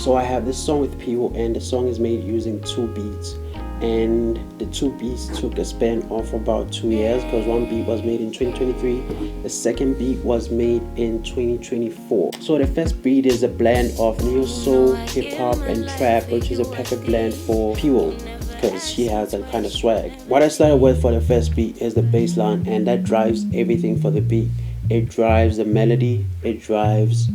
So I have this song with Phiwo, and the song is made using 2 beats, and the 2 beats took a span of about 2 years, because one beat was made in 2023, the second beat was made in 2024. So the first beat is a blend of neo soul, hip hop and trap, which is a perfect blend for Phiwo because she has that kind of swag. What I started with for the first beat is the bass line, and that drives everything for the beat. It drives the melody, it drives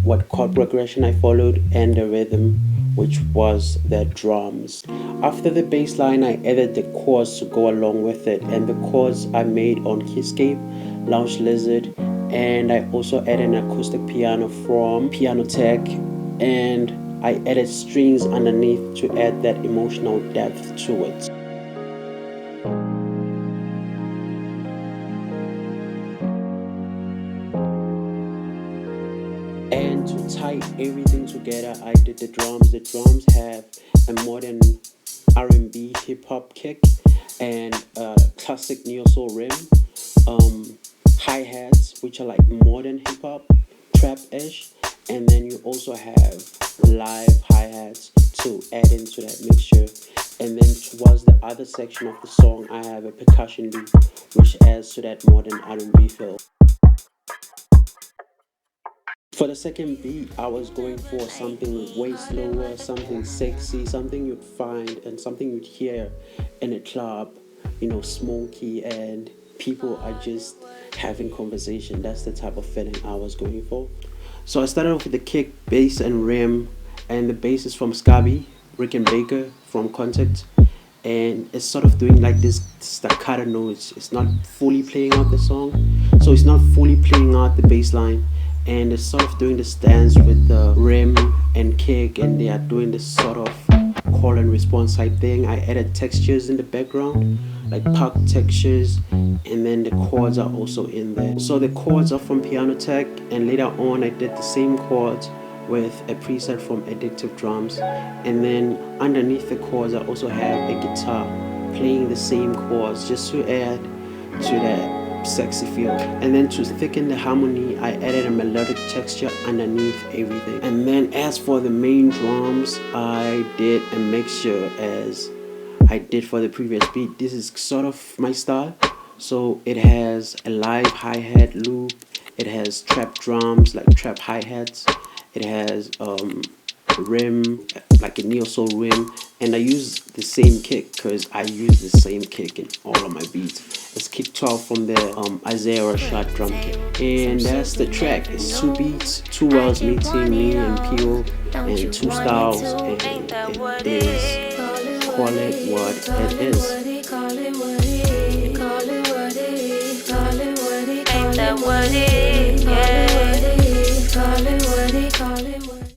what chord progression I followed, and the rhythm, which was the drums. After the bass line, I added the chords to go along with it, and the chords I made on Keyscape, Lounge Lizard, and I also added an acoustic piano from Piano Tech, and I added strings underneath to add that emotional depth to it. And to tie everything together, I did the drums. The drums have a modern R&B hip hop kick and a classic neo soul rim, hi-hats which are like modern hip hop, trap-ish, and then you also have live hi-hats to add into that mixture. And then towards the other section of the song, I have a percussion beat which adds to that modern R&B feel. For the second beat, I was going for something way slower, something sexy, something you'd find and something you'd hear in a club, smoky, and people are just having conversation. That's the type of feeling I was going for. So I started off with the kick, bass, and rim, and the bass is from Scarbee Rickenbacker from Contact, and it's sort of doing like this staccato notes. It's not fully playing out the song, so it's not fully playing out the bass line, and it's sort of doing the stance with the rim and kick, and they are doing this sort of call and response type thing. I added textures in the background, like puck textures, and then the chords are also in there. So the chords are from Piano Tech, and later on I did the same chords with a preset from Addictive Drums, and then underneath the chords I also have a guitar playing the same chords just to add to that sexy feel. And then to thicken the harmony, I added a melodic texture underneath everything. And then as for the main drums, I did a mixture as I did for the previous beat. This is sort of my style. So it has a live hi-hat loop, it has trap drums like trap hi-hats, it has rim, like a neo soul rim, and I use the same kick because I use the same kick in all of my beats. It's kick 12 from the Isaiah Rashad drum kit, and that's the track. It's 2 beats, 2 worlds meeting, me and Phiwo, and 2 styles, and it is call it what it is. Ain't that what it is?